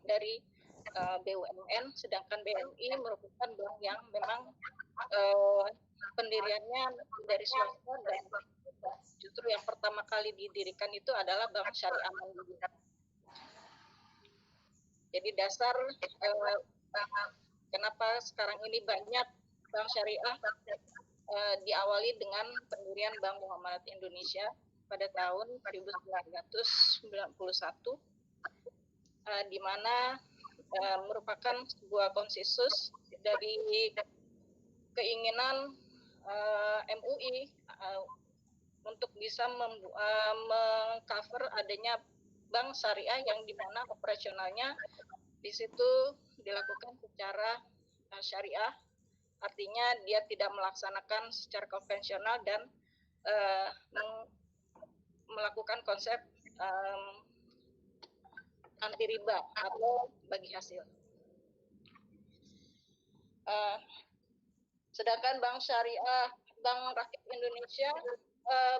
dari BUMN, sedangkan BNI merupakan bank yang memang pendiriannya dari swasta dan justru yang pertama kali didirikan itu adalah Bank Syariah Mandiri. Jadi dasar kenapa sekarang ini banyak bank syariah diawali dengan pendirian Bank Muamalat Indonesia pada tahun 1991, di mana merupakan sebuah konsensus dari keinginan MUI untuk bisa mengcover adanya bank syariah yang dimana operasionalnya di situ dilakukan secara syariah, artinya dia tidak melaksanakan secara konvensional dan melakukan konsep anti riba atau bagi hasil. Sedangkan Bank Syariah, Bank Rakyat Indonesia,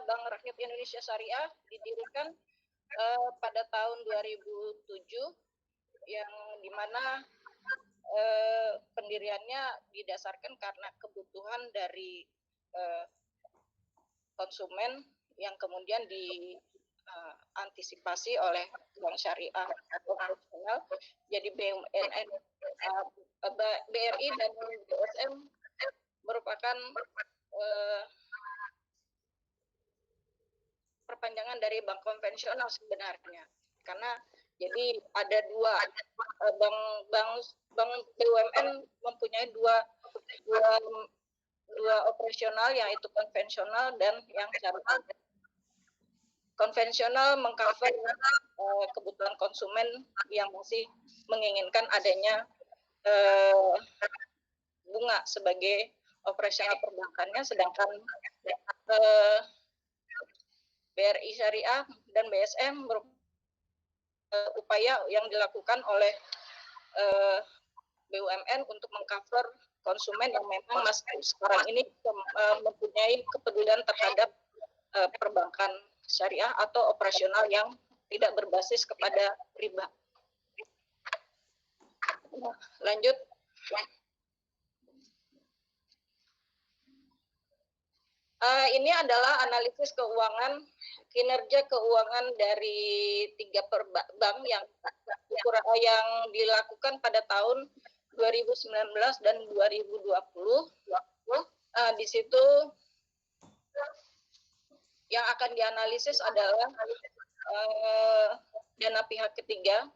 Bank Rakyat Indonesia Syariah didirikan pada tahun 2007, yang dimana pendiriannya didasarkan karena kebutuhan dari konsumen yang kemudian diantisipasi oleh bank syariah atau konvensional. Jadi BUMN, BRI dan BSM merupakan perpanjangan dari bank konvensional sebenarnya, karena jadi ada dua bank BUMN mempunyai dua operasional, yaitu konvensional dan yang syariah. Konvensional mengcover kebutuhan konsumen yang masih menginginkan adanya bunga sebagai operasional perbankannya, sedangkan BRI Syariah dan BSM upaya yang dilakukan oleh BUMN untuk mengcover konsumen yang memang masih sekarang ini mempunyai kepedulian terhadap perbankan syariah atau operasional yang tidak berbasis kepada riba. Lanjut. Ini adalah analisis keuangan, kinerja keuangan dari 3 bank yang dilakukan pada tahun 2019 dan 2020. Di situ yang akan dianalisis adalah dana pihak ketiga.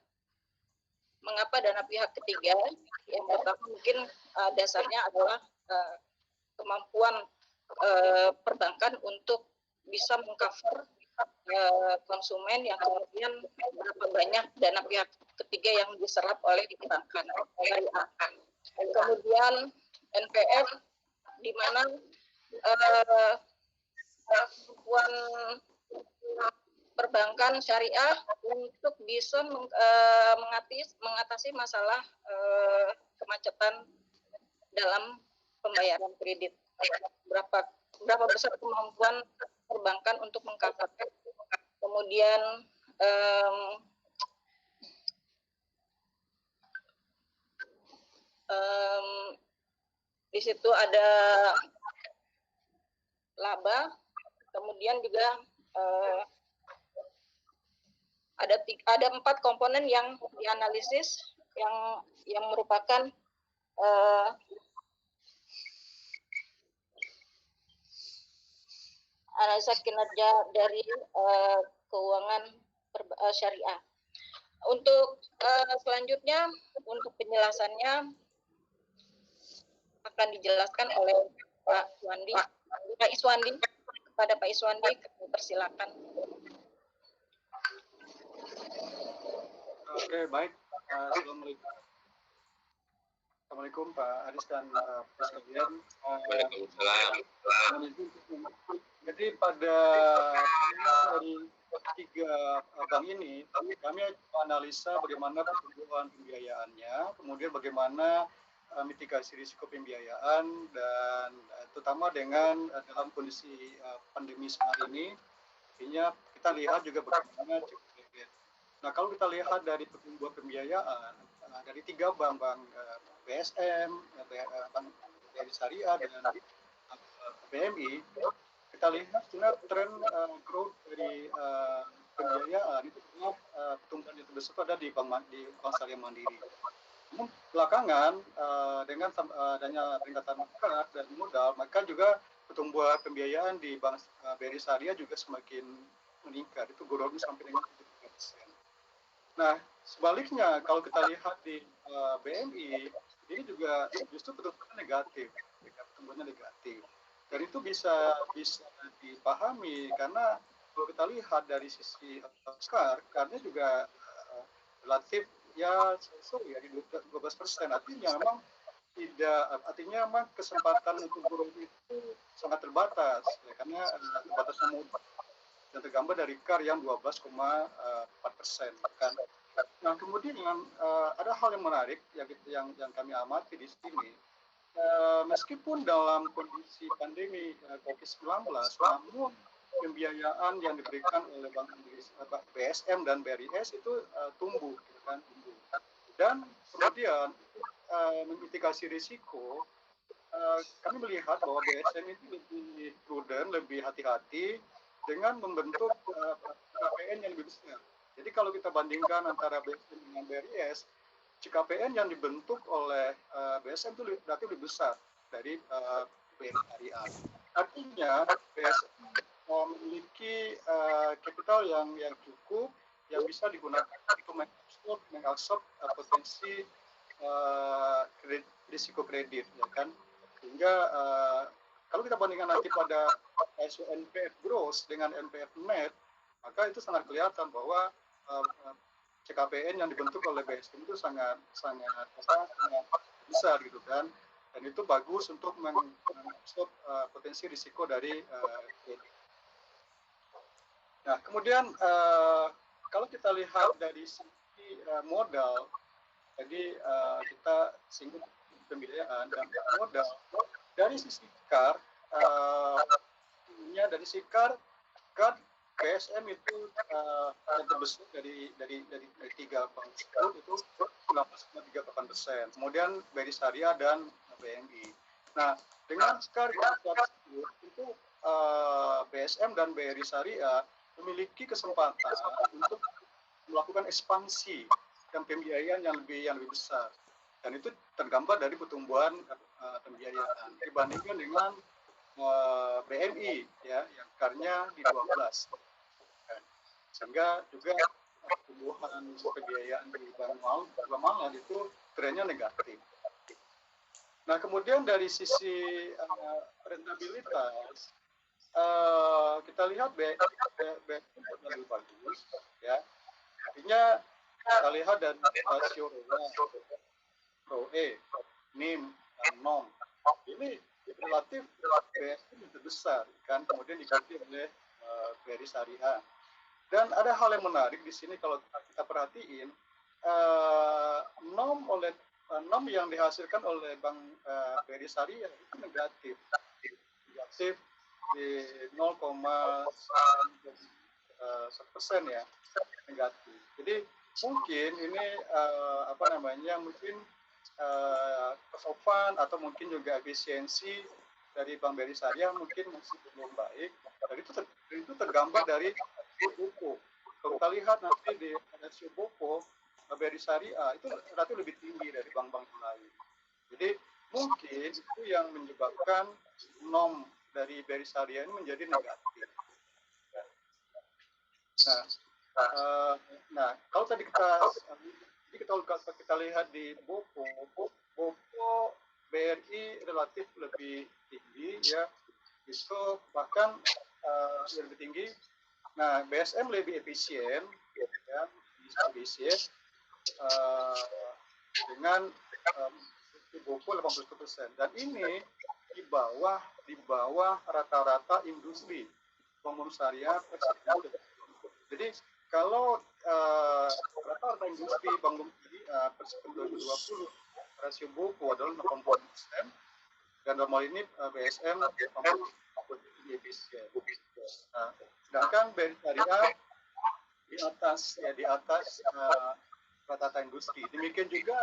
Mengapa dana pihak ketiga? Yang pertama mungkin dasarnya adalah kemampuan perbankan untuk bisa mengcover konsumen yang kemudian berapa banyak dana pihak ketiga yang diserap oleh perbankan. Kemudian NPF, di mana kemampuan perbankan syariah untuk bisa mengatasi masalah kemacetan dalam pembayaran kredit. Berapa besar kemampuan perbankan untuk mengcover. Kemudian di situ ada laba, kemudian juga ada 4 komponen yang dianalisis yang merupakan analisa kinerja dari keuangan syariah. Untuk selanjutnya, untuk penjelasannya akan dijelaskan oleh Pak Iswandi. Kepada Pak Iswandi, kami persilakan. Oke, baik. Assalamualaikum Pak Aris dan Pak sekalian. Waalaikumsalam. Jadi pada dari 3 bank ini, kami analisa bagaimana pertumbuhan pembiayaannya, kemudian bagaimana mitigasi risiko pembiayaan, dan terutama dengan dalam kondisi pandemi saat ini, artinya kita lihat juga bagaimana Nah, kalau kita lihat dari pertumbuhan pembiayaan dari 3 bank BSM, Bank BRI Syariah dan BMI, kita lihat sebenarnya tren growth dari pembiayaan itu pertumbuhan yang terbesar ada di Bank Syariah Mandiri. Namun belakangan dengan adanya peningkatan masyarakat dan modal, maka juga pertumbuhan pembiayaan di Bank BRI Syariah juga semakin meningkat. Itu growth sampai dengan 73%. Nah, sebaliknya kalau kita lihat di BMI, ini juga justru pertumbuhannya negatif, pertumbuhannya negatif. Dan itu bisa dipahami karena kalau kita lihat dari sisi karena juga relatif ya ya di 12%. Artinya memang kesempatan untuk growth itu sangat terbatas ya, karena terbatasnya modal yang tergambar dari KAR yang 12,4% kan. Nah, kemudian ada hal yang menarik yang kami amati di sini. Meskipun dalam kondisi pandemi COVID-19, namun pembiayaan yang diberikan oleh Bank BSM dan BRIS itu tumbuh, gitu kan, tumbuh. Dan kemudian memitigasi risiko, kami melihat bahwa BSM itu lebih prudent, lebih hati-hati dengan membentuk KPN yang lebih besar. Jadi kalau kita bandingkan antara BSM dengan BRIS, CKPN yang dibentuk oleh BSM itu berarti lebih besar dari BRI Syariah. Artinya BSM memiliki kapital yang cukup yang bisa digunakan untuk mengabsorb potensi risiko kredit, ya kan. Sehingga kalau kita bandingkan nanti pada ratio NPF gross dengan NPF net, maka itu sangat kelihatan bahwa CKPN yang dibentuk oleh BSM itu sangat besar, gitu kan. Dan itu bagus untuk mengabsorb potensi risiko dari kredit. Nah, kemudian kalau kita lihat dari sisi modal, jadi kita singgung pembiayaan dan modal. Dari sisi KAR, dari sisi KAR BSM itu yang terbesar dari 3 bank tersebut itu 19,38%. Kemudian BRI Syariah dan BMI. Nah, dengan KAR tersebut itu BSM dan BRI Syariah memiliki kesempatan untuk melakukan ekspansi dan pembiayaan yang lebih besar. Dan itu tergambar dari pertumbuhan pembiayaan dibandingkan dengan BMI ya, yang KAR-nya di 12. Sehingga juga pertumbuhan pembiayaan di Bank Malang itu trennya negatif. Nah, kemudian dari sisi rentabilitas, kita lihat BMI lebih bagus ya. Artinya kita lihat dari rasio ROE, NIM, dan NOM. Ini relatif BSM lebih besar kan, kemudian diikuti oleh BRI Syariah. Dan ada hal yang menarik di sini kalau kita perhatiin, NOM yang dihasilkan oleh Bank BRI Syariah itu negatif di 0,1% ya, negatif. Jadi mungkin ini mungkin kesopan atau mungkin juga efisiensi dari Bank BRI Syariah mungkin masih belum baik. Dan itu tergambar dari BOPO. Kalau kita lihat nanti di rasio BOPO, BRI Syariah itu relatif lebih tinggi dari bank-bank lain. Jadi mungkin itu yang menyebabkan NOM dari BRI Syariah ini menjadi negatif. Nah, kalau tadi kita lihat di BOPO BRI relatif lebih tinggi ya, itu bahkan lebih tinggi. Nah, BSM lebih efisien ya, dengan BOPO 81%, dan ini di bawah rata-rata industri bank syariah. Jadi kalau rata-rata industri bank per tahun 2020 rasio BOPO adalah 80%, dan normal ini BSM efisien. Nah, sedangkan BRI Syariah di atas rata-rata industri. Demikian juga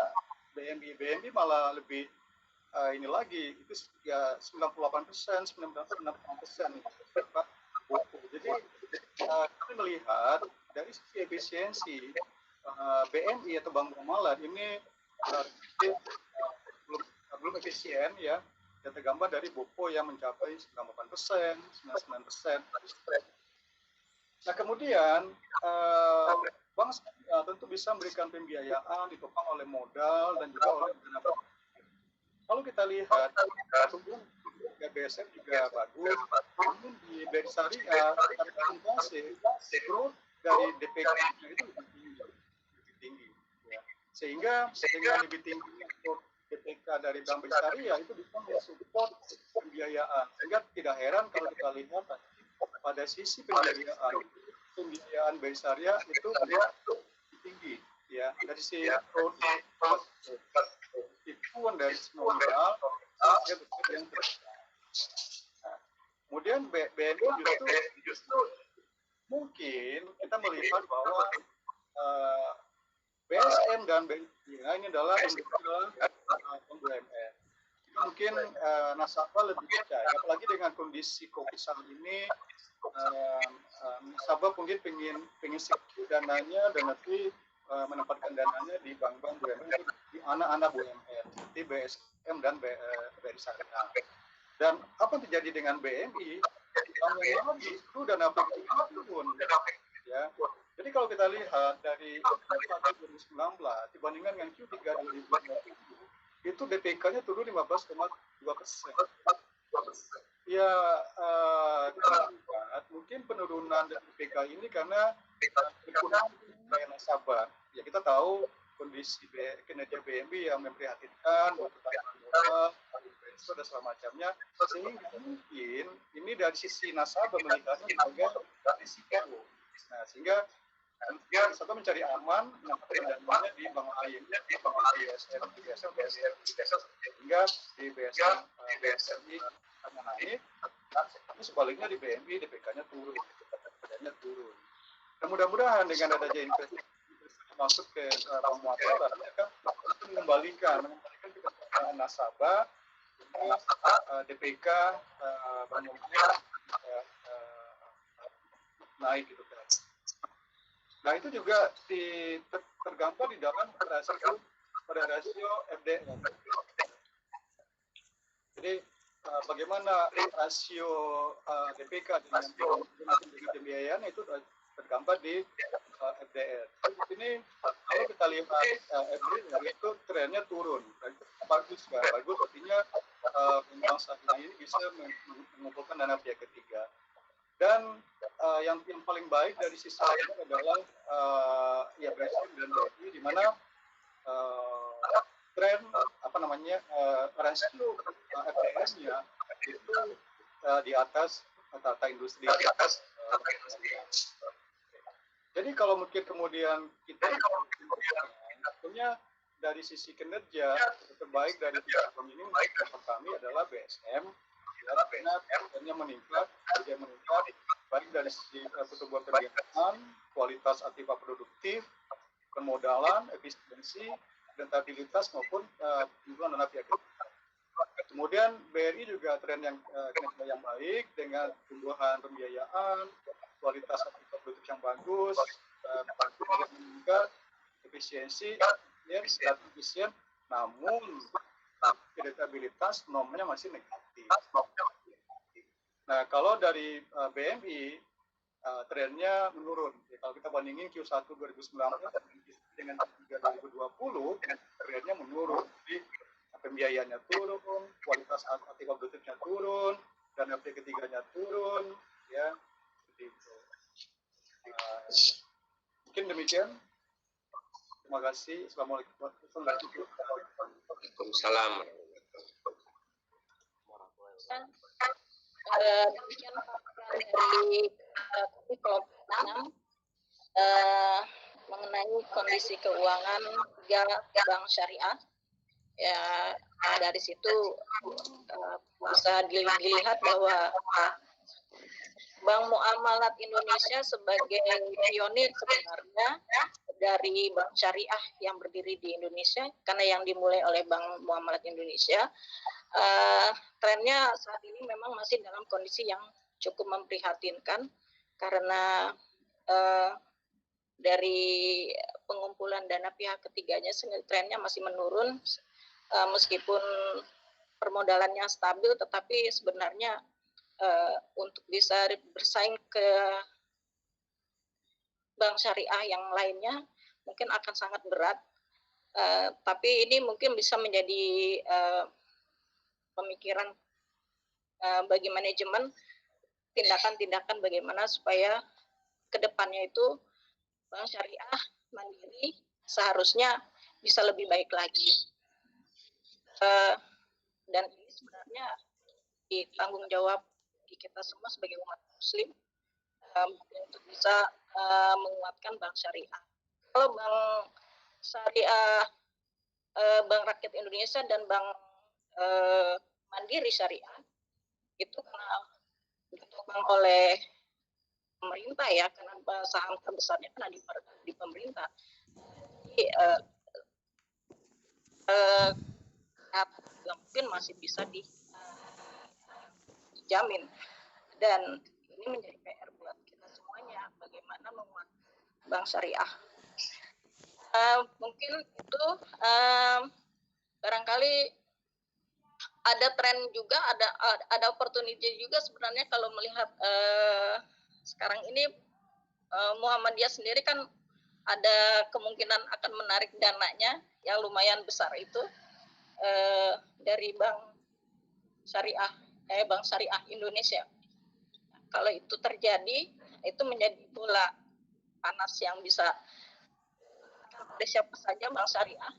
BNI malah lebih ini lagi, itu ya 98%, 96%. Jadi kami melihat dari sisi efisiensi BNI atau Bank Muamalat ini belum efisien ya. Yang tergambar dari BOPO yang mencapai 98%, 99%. Nah kemudian bank tentu bisa memberikan pembiayaan ditopang oleh modal dan juga oleh dana. Kalau kita lihat tumbuhan BSM juga bagus, namun di BRI Syariah presentasi growth dari DPK itu lebih tinggi, ya. Sehingga dengan lebih tinggi untuk DPK dari Bank BRI Syariah itu bisa mensupport pembiayaan. Sehingga tidak heran kalau kita lihat pada sisi pembiayaan BRI Syariah itu lebih tinggi, ya. Dari sisi growth itu dari modal yang kemudian BNI justru mungkin kita melihat bahwa BSM dan BNI ini adalah BUMN. Mungkin nasabah lebih percaya, apalagi dengan kondisi COVID saat ini, nasabah mungkin pengen secure dananya dan nanti menempatkan dananya di bank-bank BUMN, di anak-anak BUMN seperti BSM dan BRI Syariah. Dan apa yang terjadi dengan BNI? Bank justru dana PKI turun, ya. Jadi kalau kita lihat dari Q1 2019 dibandingkan dengan Q3 2020 itu DPK-nya turun 15,2%. Ya, kita lihat mungkin penurunan DPK ini karena ekonomi nasabah. Ya kita tahu kondisi kinerja BNI yang memprihatinkan, modal, dan segala macamnya, sehingga mungkin ini dari sisi nasabah melihatnya sebagai risiko. Nah, sehingga nasabah mencari aman, menempatkan dananya di bank lain, di bank BSM, sehingga di BSM hanya naik, tapi sebaliknya di BNI DPK-nya turun, dananya turun. Dan mudah-mudahan dengan adanya investasi masuk ke bank muamalat, mereka mengembalikan kepercayaan nasabah, DPK bank muamalat naik gitu kan. Nah itu juga tergambar di dalam pada rasio FDR. Jadi bagaimana rasio DPK dengan pembiayaan itu tergambar di FDR. Ini kalau kita lihat FDR itu trennya turun. Bagus kan? Bagus artinya bank syariah ini bisa mengumpulkan dana pihak ketiga. Dan yang paling baik dari sisi lainnya adalah ya BSM dan BRI, di mana tren rasio FDR-nya itu di atas rata-rata industri. Jadi kalau mungkin kemudian kita tentunya dari sisi kinerja terbaik dari bank ini menurut kami adalah BSM, karena trennya meningkat baik dari sisi pertumbuhan pembiayaan, kualitas aktiva produktif, permodalan, efisiensi, rentabilitas maupun jumlah dana pihak ketiga. Kemudian BRI juga tren yang baik dengan pertumbuhan pembiayaan, kualitas aktiva produktif yang bagus, meningkat, efisiensi, efisien, namun rentabilitas nomornya masih negatif. Nah, kalau dari BNI trennya menurun. Ya, kalau kita bandingin Q1 2019 dengan Q3 2020, trennya menurun. Jadi pembiayaannya turun, kualitas aktiva produktifnya turun, dana pihak ketiganya turun, ya seperti itu. Mungkin demikian. Terima kasih. Assalamualaikum warahmatullahi wabarakatuh. Waalaikumsalam. Demikian dari kelompok 6 mengenai kondisi keuangan bank syariah. Ya, dari situ bisa dilihat bahwa Bank Muamalat Indonesia sebagai pionir sebenarnya dari bank syariah yang berdiri di Indonesia, karena yang dimulai oleh Bank Muamalat Indonesia, trennya saat ini memang masih dalam kondisi yang cukup memprihatinkan karena dari pengumpulan dana pihak ketiganya trennya masih menurun, meskipun permodalannya stabil, tetapi sebenarnya untuk bisa bersaing ke bank syariah yang lainnya mungkin akan sangat berat. Tapi ini mungkin bisa menjadi pemikiran bagi manajemen, tindakan-tindakan bagaimana supaya kedepannya itu bank syariah mandiri seharusnya bisa lebih baik lagi. Dan ini sebenarnya di tanggung jawab kita semua sebagai umat muslim untuk bisa menguatkan bank syariah. Kalau bank syariah, Bank Rakyat Indonesia dan Bank Mandiri Syariah itu karena ditopang oleh pemerintah ya, karena saham terbesarnya kan di pemerintah. Jadi mungkin masih bisa dijamin, dan ini menjadi PR buat kita semuanya bagaimana membuat bank syariah. Mungkin itu barangkali ada tren juga, ada opportunity juga sebenarnya kalau melihat sekarang ini Muhammadiyah sendiri kan ada kemungkinan akan menarik dananya yang lumayan besar itu dari Bank Syariah Indonesia. Kalau itu terjadi, itu menjadi bola panas yang bisa pada siapa saja bank syariah,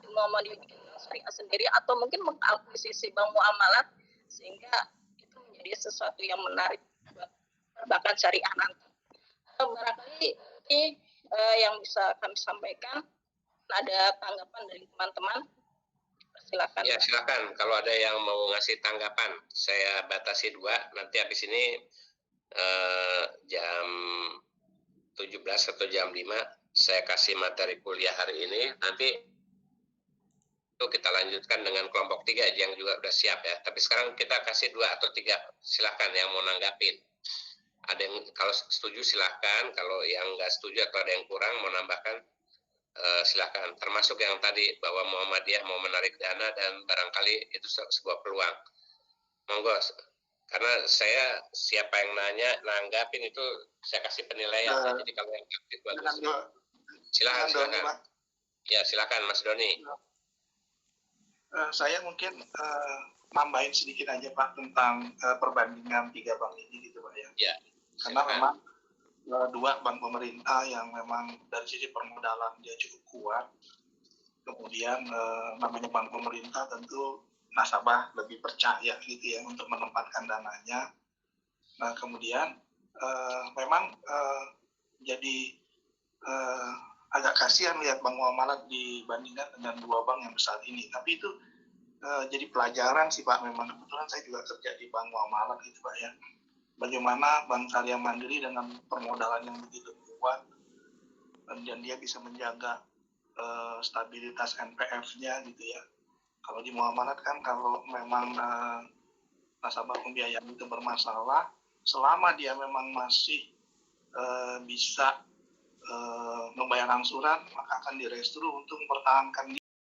Muhammadiyah syariah sendiri, atau mungkin mengakuisisi bank muamalat, sehingga itu menjadi sesuatu yang menarik buat perbankan syariah nanti. Barangkali ini yang bisa kami sampaikan. Ada tanggapan dari teman-teman? Silakan. Ya, silakan. Kalau ada yang mau ngasih tanggapan, saya batasi 2. Nanti habis ini jam 17 atau jam 5 saya kasih materi kuliah hari ini. Nanti itu kita lanjutkan dengan kelompok 3 yang juga udah siap ya. Tapi sekarang kita kasih 2 atau 3. Silakan yang mau nanggapin. Ada yang kalau setuju silakan, kalau yang nggak setuju atau ada yang kurang mau nambahkan, silakan. Termasuk yang tadi bahwa Muhammadiyah mau menarik dana dan barangkali itu sebuah peluang. Monggo. Karena saya siapa yang nanggapin itu saya kasih penilaian. Jadi kalau yang itu bagus. Silakan. Ya, silakan Mas Doni. Saya mungkin nambahin sedikit aja Pak tentang perbandingan 3 bank ini gitu Pak ya. Ya. Karena memang 2 bank pemerintah yang memang dari sisi permodalan dia cukup kuat. Kemudian namanya bank pemerintah tentu nasabah lebih percaya gitu ya untuk menempatkan dananya. Nah kemudian memang jadi agak kasihan lihat bank muamalat dibandingkan dengan 2 bank yang besar ini. Tapi itu jadi pelajaran sih Pak. Memang kebetulan saya juga kerja di bank muamalat gitu Pak ya. Bagaimana Bank Syariah Mandiri dengan permodalan yang begitu kuat dan dia bisa menjaga stabilitas NPF-nya gitu ya. Kalau di muamalat kan kalau memang nasabah pembiayaan itu bermasalah, selama dia memang masih bisa membayar angsuran, maka akan direstru untuk mempertahankan